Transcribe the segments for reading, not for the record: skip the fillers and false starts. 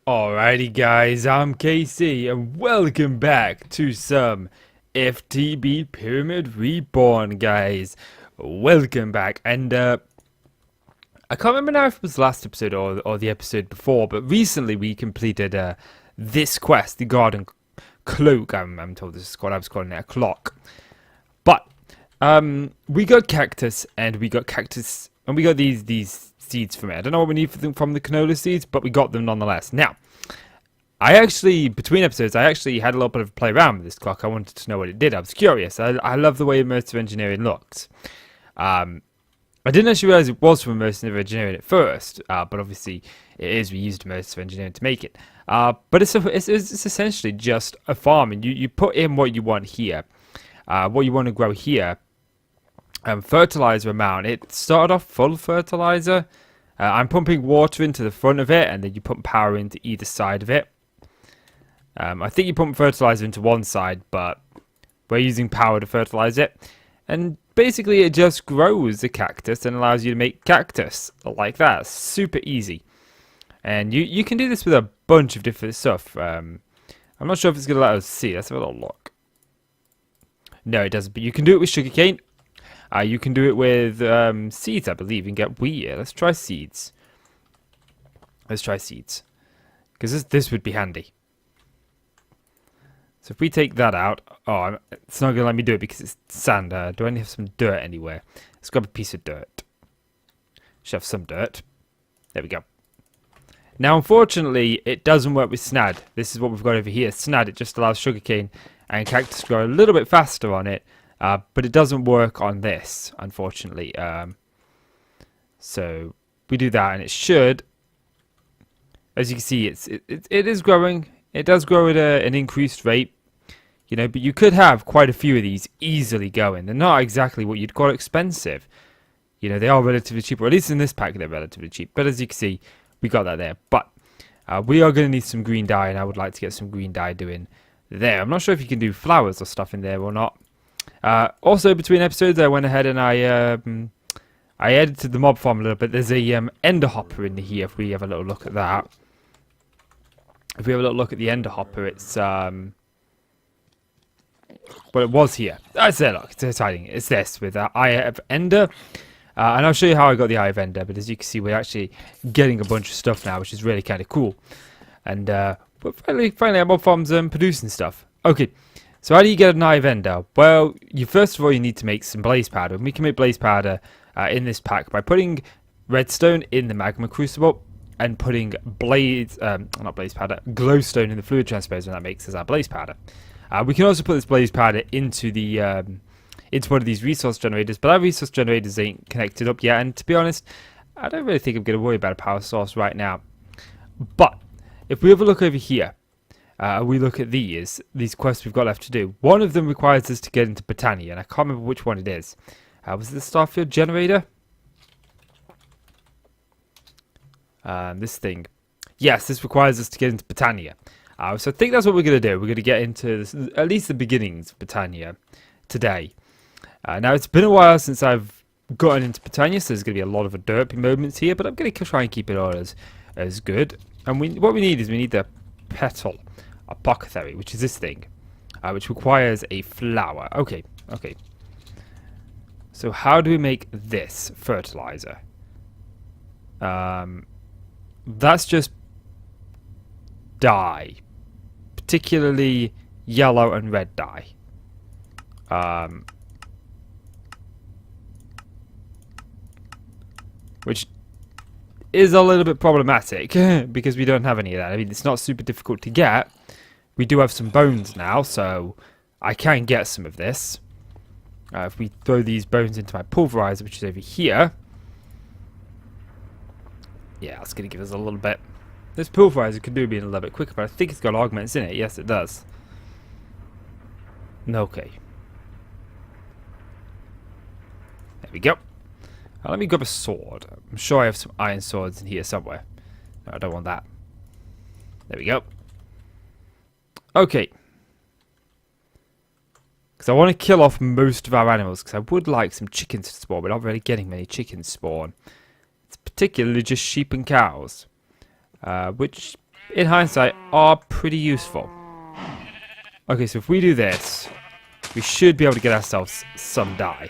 Alrighty guys, I'm KC and welcome back to some FTB Pyramid Reborn guys. Welcome back and I can't remember now if it was last episode or the episode before, but recently we completed this quest, the Garden Cloak. I'm told this is what I was calling it, a clock. But we got cactus and we got these seeds from it. I don't know what we need from the canola seeds, but we got them nonetheless. Now, between episodes, I actually had a little bit of a play around with this clock. I wanted to know what it did. I was curious. I love the way immersive engineering looks. I didn't actually realize it was from immersive engineering at first, but obviously it is. We used immersive engineering to make it. But it's essentially just a farm, and you put in what you want here, what you want to grow here. Fertilizer amount. It started off full fertilizer. I'm pumping water into the front of it, and then you pump power into either side of it. I think you pump fertilizer into one side, but we're using power to fertilize it. And basically it just grows the cactus and allows you to make cactus like that. Super easy. And you can do this with a bunch of different stuff. I'm not sure if it's going to let us see. Let's have a little look. No, it doesn't. But you can do it with sugarcane. You can do it with seeds, I believe. You can get wheat. Let's try seeds. Because this would be handy. So if we take that out... Oh, it's not going to let me do it because it's sand. Do I need to have some dirt anywhere? Let's grab a piece of dirt. Should have some dirt. There we go. Now, unfortunately, it doesn't work with snad. This is what we've got over here. Snad, it just allows sugarcane and cactus to grow a little bit faster on it. But it doesn't work on this, unfortunately. So we do that, and it should. As you can see, it is growing. It does grow at an increased rate, you know. But you could have quite a few of these easily going. They're not exactly what you'd call expensive. You know, they are relatively cheap, or at least in this pack, they're relatively cheap. But as you can see, we got that there. But we are going to need some green dye, and I would like to get some green dye doing there. I'm not sure if you can do flowers or stuff in there or not. Also, between episodes, I went ahead and I edited the mob farm a little bit. There's a ender hopper in here. If we have a little look at that, if we have a little look at the ender hopper, it's well, it was here. It's there. Look, it's hiding. It's this with Eye of Ender, and I'll show you how I got the Eye of Ender. But as you can see, we're actually getting a bunch of stuff now, which is really kind of cool. And but finally, our mob farm's producing stuff. Okay. So how do you get an Eye of Ender? Well, first of all, you need to make some blaze powder. And we can make blaze powder in this pack by putting redstone in the magma crucible and putting glowstone in the fluid transposer, and that makes us our blaze powder. We can also put this blaze powder into into one of these resource generators, but our resource generators ain't connected up yet. And to be honest, I don't really think I'm going to worry about a power source right now. But if we have a look over here, we look at these quests we've got left to do. One of them requires us to get into Botania, and I can't remember which one it is. Was it the Starfield generator? This thing. Yes, this requires us to get into Botania. So I think that's what we're going to do. We're going to get into at least the beginnings of Botania today. Now, it's been a while since I've gotten into Botania, so there's going to be a lot of derpy moments here, but I'm going to try and keep it all as good. And what we need is the petal apothecary, which is this thing, which requires a flower. Okay. So how do we make this fertilizer? That's just dye, particularly yellow and red dye. Which is a little bit problematic because we don't have any of that. I mean, it's not super difficult to get. We do have some bones now, so I can get some of this. If we throw these bones into my pulverizer, which is over here. Yeah, that's going to give us a little bit. This pulverizer could do being a little bit quicker, but I think it's got augments in it. Yes, it does. Okay. There we go. Let me grab a sword. I'm sure I have some iron swords in here somewhere. No, I don't want that. There we go. Okay. Because I want to kill off most of our animals, because I would like some chickens to spawn. We're not really getting many chickens spawn. It's particularly just sheep and cows. Which in hindsight, are pretty useful. Okay, so if we do this, we should be able to get ourselves some dye.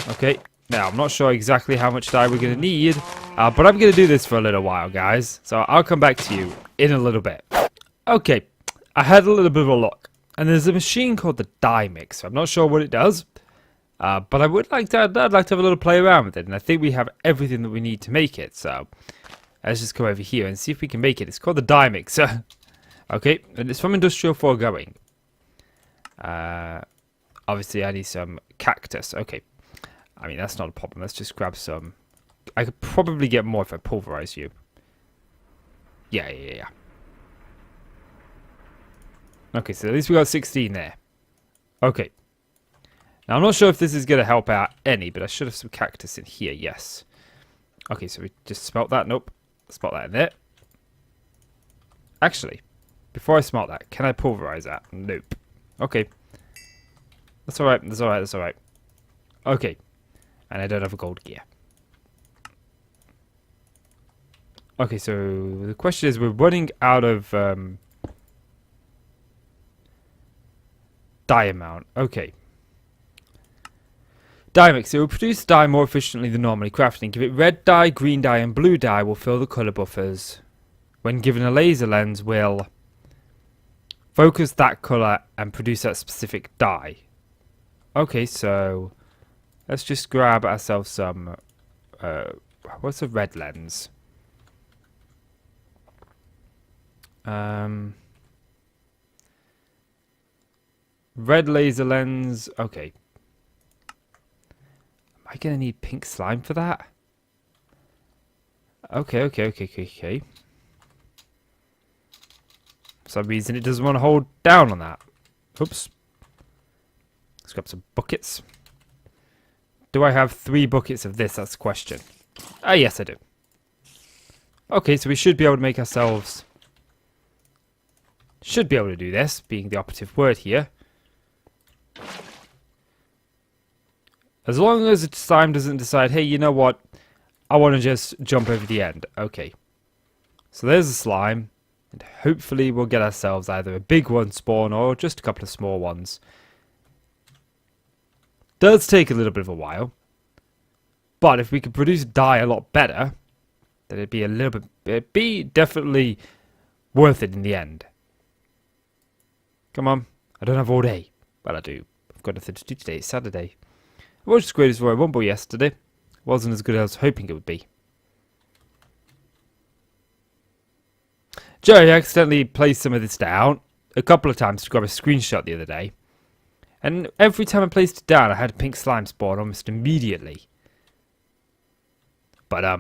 Okay, now I'm not sure exactly how much dye we're going to need, but I'm going to do this for a little while, guys. So I'll come back to you in a little bit. Okay, I had a little bit of a look, and there's a machine called the dye mixer. I'm not sure what it does, but I'd like to have a little play around with it, and I think we have everything that we need to make it. So let's just go over here and see if we can make it. It's called the dye mixer. Okay, and it's from Industrial Foregoing. Obviously I need some cactus. Okay, I mean that's not a problem. Let's just grab some. I could probably get more if I pulverize you. Yeah. Okay, so at least we got 16 there. Okay. Now I'm not sure if this is going to help out any, but I should have some cactus in here. Yes. Okay, so we just smelt that. Nope. Smelt that in there. Actually, before I smelt that, can I pulverize that? Nope. Okay. That's alright. That's alright. That's alright. Okay. And I don't have a gold gear. Okay, so the question is, we're running out of dye amount. Okay. Dye mix. It will produce dye more efficiently than normally crafting. Give it red dye, green dye, and blue dye will fill the color buffers. When given a laser lens, will focus that color and produce that specific dye. Okay, so let's just grab ourselves some. What's a red lens? Red laser lens. Okay. Am I gonna need pink slime for that? Okay. For some reason it doesn't want to hold down on that. Oops. Let's grab some buckets. Do I have 3 buckets of this? That's the question. Ah, yes I do. Okay, so we should be able to make ourselves... Should be able to do this, being the operative word here. As long as the slime doesn't decide, hey, you know what? I want to just jump over the end. Okay. So there's a slime. And hopefully we'll get ourselves either a big one spawn or just a couple of small ones. Does take a little bit of a while. But if we could produce dye a lot better, then it'd be a little bit... It'd be definitely worth it in the end. Come on. I don't have all day. Well, I do. I've got nothing to do today. It's Saturday. I watched the greatest Royal Rumble yesterday. Wasn't as good as I was hoping it would be. Joey accidentally placed some of this down a couple of times to grab a screenshot the other day. And every time I placed it down, I had pink slime spawn almost immediately. But, I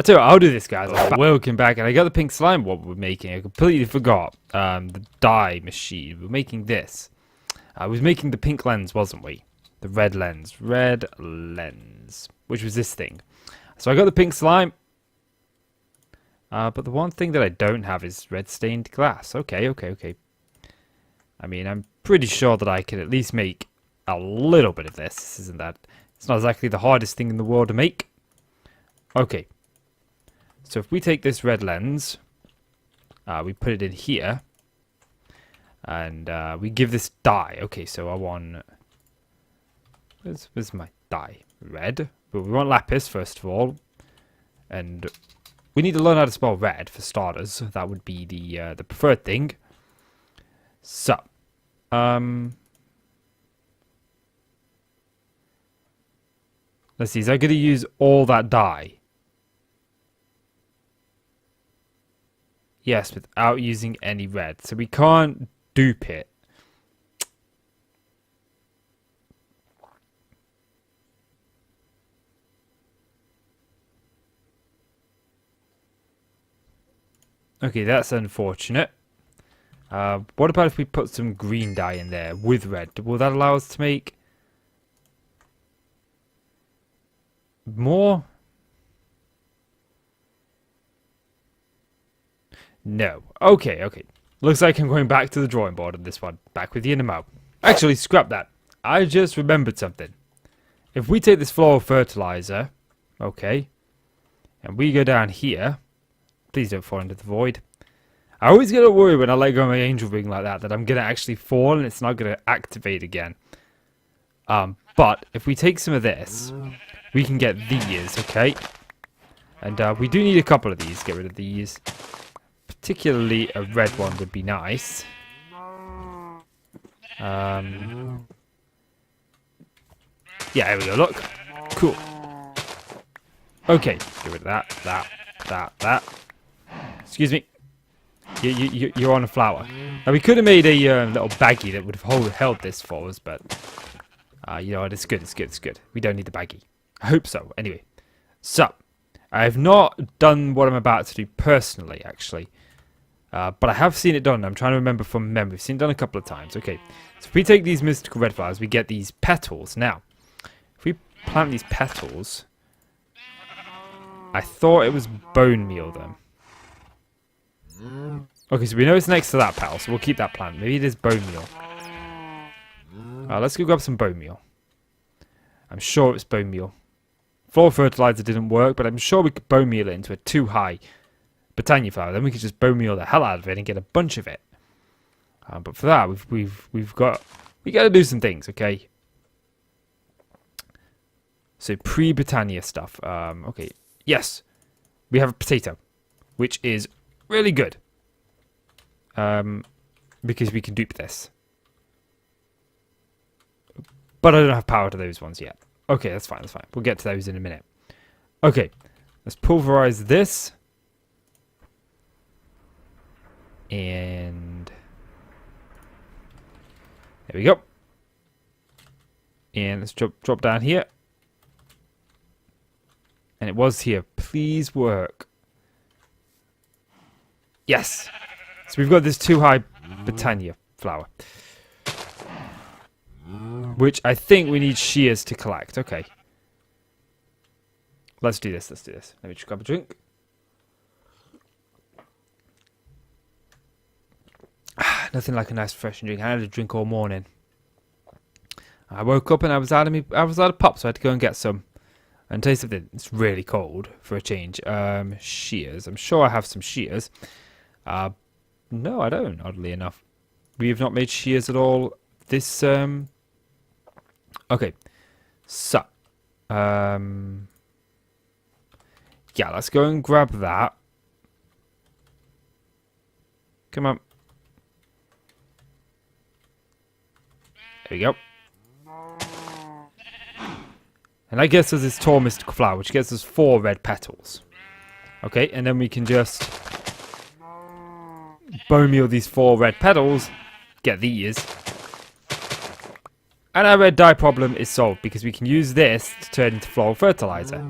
tell you what, I'll do this, guys. Welcome back, and I got the pink slime what we're making. I completely forgot. The dye machine. We're making this. I was making the pink lens, wasn't we? The red lens. Red lens. Which was this thing. So I got the pink slime. But the one thing that I don't have is red stained glass. Okay. I mean, I'm pretty sure that I can at least make a little bit of this. This isn't that... It's not exactly the hardest thing in the world to make. Okay. So if we take this red lens, we put it in here, and we give this dye. Okay, so I want... Where's my dye? Red. But we want lapis, first of all. And we need to learn how to spell red, for starters. That would be the preferred thing. So, let's see, is that going to use all that dye? Yes, without using any red. So we can't dupe it. Okay, that's unfortunate. What about if we put some green dye in there with red? Will that allow us to make more? No. Okay. Looks like I'm going back to the drawing board on this one. Back with the Indy. Actually, scrap that. I just remembered something. If we take this floral fertilizer, okay, and we go down here, please don't fall into the void. I always get a worry when I let go of my angel ring like that I'm going to actually fall and it's not going to activate again. But if we take some of this, we can get these, okay? And we do need a couple of these, get rid of these. Particularly a red one would be nice. Yeah, there we go, look. Cool. Okay, get rid of that. Excuse me. You're on a flower. Now, we could have made a little baggie that would have held this for us, but... you know what, it's good. We don't need the baggie. I hope so, anyway. So, I have not done what I'm about to do personally, actually. But I have seen it done. I'm trying to remember from memory. I've seen it done a couple of times. Okay, so if we take these mystical red flowers, we get these petals. Now, if we plant these petals... I thought it was bone meal, then. Okay, so we know it's next to that petal, so we'll keep that plant. Maybe it is bone meal. Let's go grab some bone meal. I'm sure it's bone meal. Floor fertilizer didn't work, but I'm sure we could bone meal it into a too high Botania flower. Then we could just bone meal the hell out of it and get a bunch of it. But for that, we got to do some things, okay? So pre-Botania stuff. Okay, yes, we have a potato, which is really good. Because we can dupe this. But I don't have power to those ones yet. Okay, that's fine. We'll get to those in a minute. Okay, let's pulverize this. And there we go. And let's drop down here. And it was here. Please work. Yes. So we've got this too high Botania flower. Which I think we need shears to collect. Okay. Let's do this. Let me just grab a drink. Nothing like a nice refreshing drink. I had a drink all morning. I woke up and I was out of pop, so I had to go and get some. And taste of it. It's really cold for a change. Shears. I'm sure I have some shears. No, I don't. Oddly enough, we have not made shears at all. This Okay, so yeah, let's go and grab that. Come on. There we go. And that gets us this tall mystical flower, which gets us 4 red petals. Okay, and then we can just bone meal these 4 red petals, get these. And our red dye problem is solved because we can use this to turn into floral fertilizer.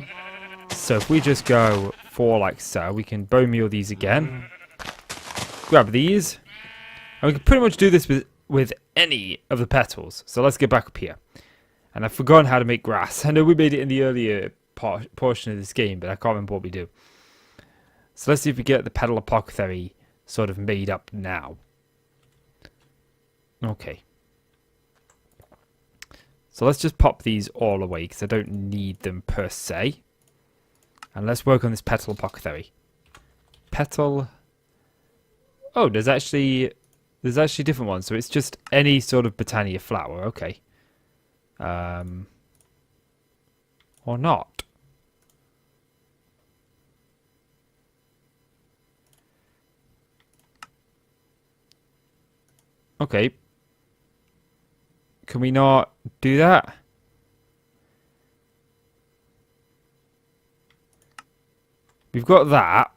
So if we just go 4 like so, we can bone meal these again. Grab these. And we can pretty much do this with any of the petals. So let's get back up here. And I've forgotten how to make grass. I know we made it in the earlier portion of this game, but I can't remember what we do. So let's see if we get the petal apothecary sort of made up now. Okay. So let's just pop these all away because I don't need them per se. And let's work on this petal apothecary. Petal. Oh, there's actually different ones. So it's just any sort of Botania flower. Okay. Or not. Okay. Can we not do that? We've got that.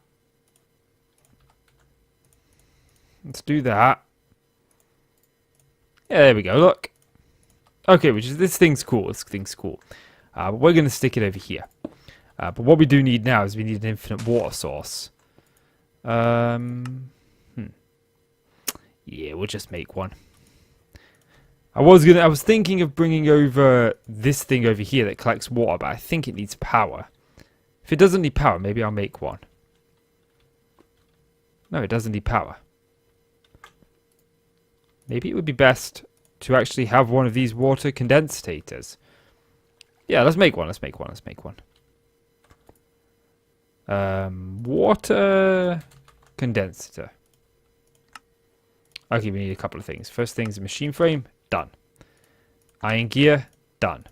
Let's do that. Yeah, there we go. Look. Okay, this thing's cool. But we're going to stick it over here. But what we do need now is we need an infinite water source. Yeah, we'll just make one. I was thinking of bringing over this thing over here that collects water, but I think it needs power. If it doesn't need power, maybe I'll make one. No, it doesn't need power. Maybe it would be best to actually have one of these water condensators. Yeah, let's make one. Water condensator. Okay, we need a couple of things. First thing's a machine frame. Done. Iron gear. Done.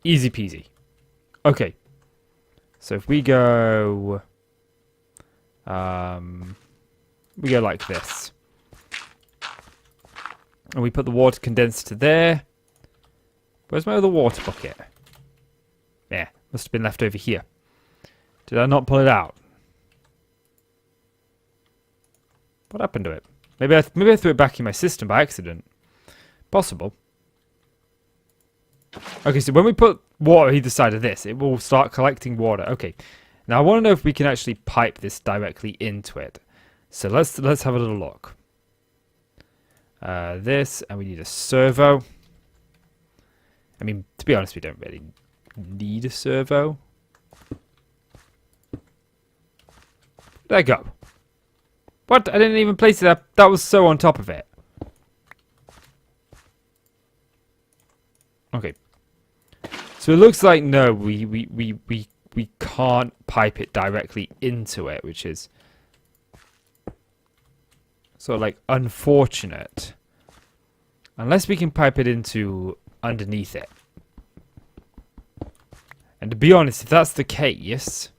Easy peasy. Okay. So if we go... we go like this. And we put the water condenser there. Where's my other water bucket? Yeah, must have been left over here. Did I not pull it out? What happened to it? Maybe I threw it back in my system by accident. Possible. Okay, so when we put water either side of this, it will start collecting water. Okay. Now I want to know if we can actually pipe this directly into it. So let's have a little look. This, and we need a servo. I mean, to be honest, we don't really need a servo. There you go. What? I didn't even place it there. That was so on top of it. Okay. So it looks like no, we can't pipe it directly into it, which is sort of like unfortunate. Unless we can pipe it into underneath it. And to be honest, if that's the case,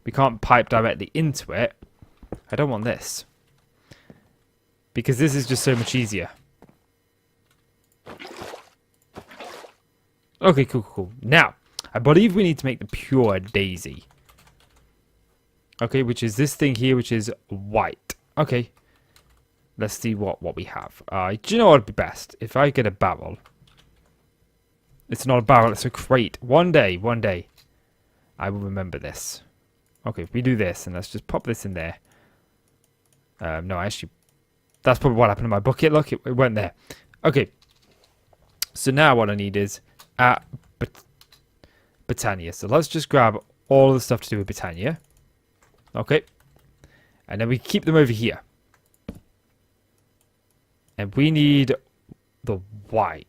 we can't pipe directly into it. I don't want this. Because this is just so much easier. Okay, cool. Now, I believe we need to make the pure daisy. Okay, which is this thing here, which is white. Okay. Let's see what we have. Do you know what would be best? If I get a barrel. It's not a barrel, it's a crate. One day, I will remember this. Okay, if we do this, and let's just pop this in there. No, actually, that's probably what happened to my bucket. Look, it went there. Okay. So now what I need is Botania. So let's just grab all the stuff to do with Botania. Okay. And then we keep them over here. And we need the white,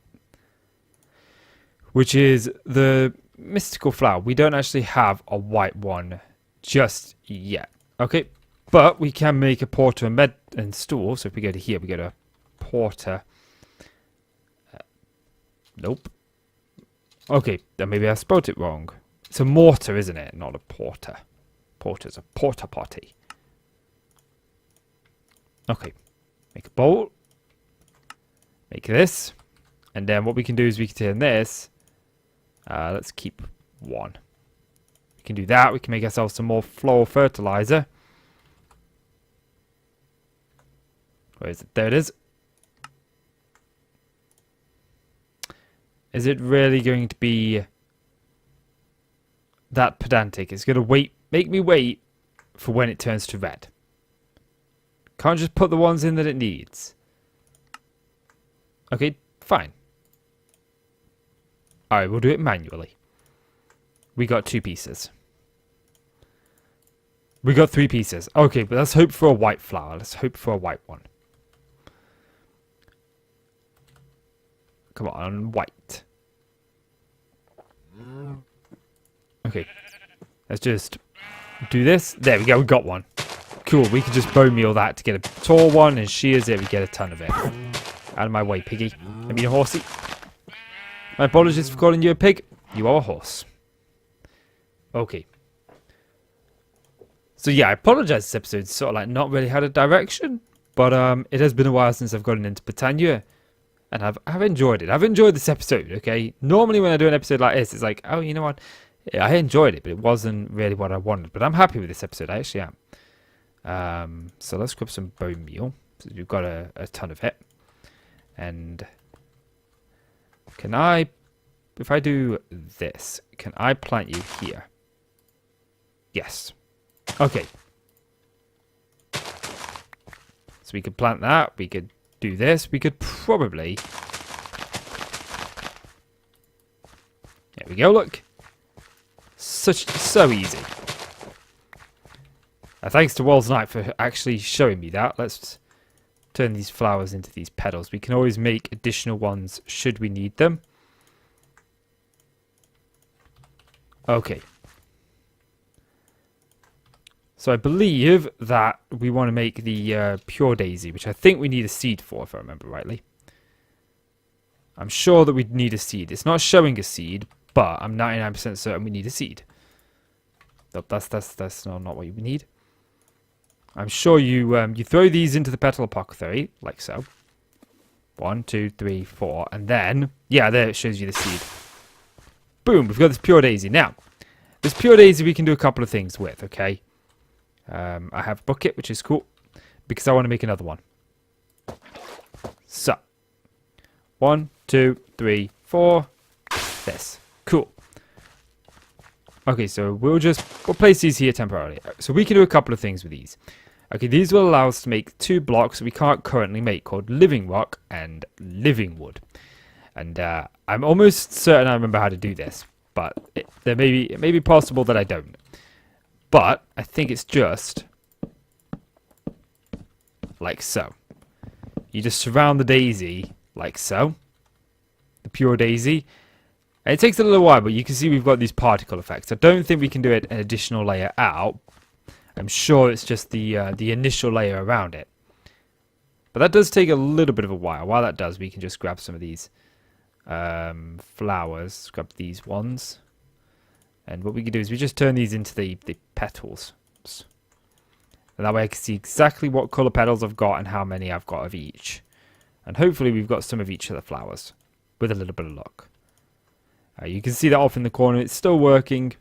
which is the mystical flower. We don't actually have a white one just yet. Okay. But we can make a porter and stool. So if we go to here, we go to porter. Nope. Okay, then maybe I spelled it wrong. It's a mortar, isn't it? Not a porter. Porter's a porta potty. Okay. Make a bowl. Make this. And then what we can do is we can turn this. Let's keep one. We can do that. We can make ourselves some more floral fertilizer. Where is it? There it is. Is it really going to be that pedantic? It's going to make me wait for when it turns to red. Can't just put the ones in that it needs. Okay, fine. Alright, we'll do it manually. We got 2 pieces. We got 3 pieces. Okay, but let's hope for a white flower. Let's hope for a white one. Come on, white. Okay. Let's just do this. There we go, we got one. Cool, we can just bone meal that to get a tall one, and shears it, we get a ton of it. Out of my way, piggy. I mean a horsey. My apologies for calling you a pig. You are a horse. Okay. So yeah, I apologize, this episode's sort of like not really had a direction. But it has been a while since I've gotten into Botania. And I've enjoyed it. I've enjoyed this episode, okay? Normally when I do an episode like this, it's like, oh, you know what? Yeah, I enjoyed it, but it wasn't really what I wanted. But I'm happy with this episode. I actually am. So let's grab some bone meal. So we've got a ton of it. And can I, if I do this, can I plant you here? Yes. Okay. So we could plant that. We could do this. We could probably... There we go, look. So easy. Thanks to Walls Knight for actually showing me that. Let's turn these flowers into these petals. We can always make additional ones should we need them. Okay. So I believe that we want to make the pure daisy, which I think we need a seed for, if I remember rightly. I'm sure that we need a seed. It's not showing a seed, but I'm 99% certain we need a seed. Nope, that's not what you need. I'm sure you throw these into the petal apothecary, like so. 1, 2, 3, 4, and then, yeah, there it shows you the seed. Boom, we've got this pure daisy. Now, this pure daisy we can do a couple of things with, okay? I have a bucket, which is cool, because I want to make another one. So, 1, 2, 3, 4, this. Cool. Okay, so we'll place these here temporarily. So we can do a couple of things with these. Okay, these will allow us to make 2 blocks we can't currently make, called living rock and living wood. And I'm almost certain I remember how to do this, but it may be possible that I don't. But I think it's just like so. You just surround the daisy like so, the pure daisy. And it takes a little while, but you can see we've got these particle effects. I don't think we can do it an additional layer out. I'm sure it's just the initial layer around it. But that does take a little bit of a while. While that does, we can just grab some of these flowers. Grab these ones. And what we can do is we just turn these into the petals. And that way I can see exactly what colour petals I've got and how many I've got of each. And hopefully we've got some of each of the flowers. With a little bit of luck. You can see that off in the corner. It's still working.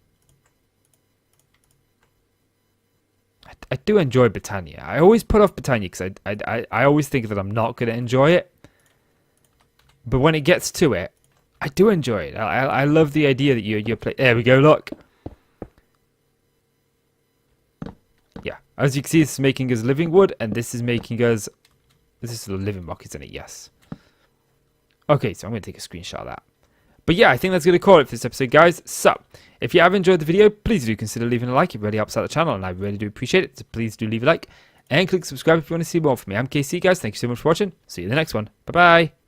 I do enjoy Botania. I always put off Botania because I always think that I'm not going to enjoy it. But when it gets to it, I do enjoy it. I love the idea that you're playing. There we go, look. Yeah, as you can see, this is making us living wood, and this is making us... This is the living rock, isn't it? Yes. Okay, so I'm going to take a screenshot of that. But yeah, I think that's going to call it for this episode, guys. So, if you have enjoyed the video, please do consider leaving a like. It really helps out the channel, and I really do appreciate it. So please do leave a like. And click subscribe if you want to see more from me. I'm KC, guys. Thank you so much for watching. See you in the next one. Bye-bye.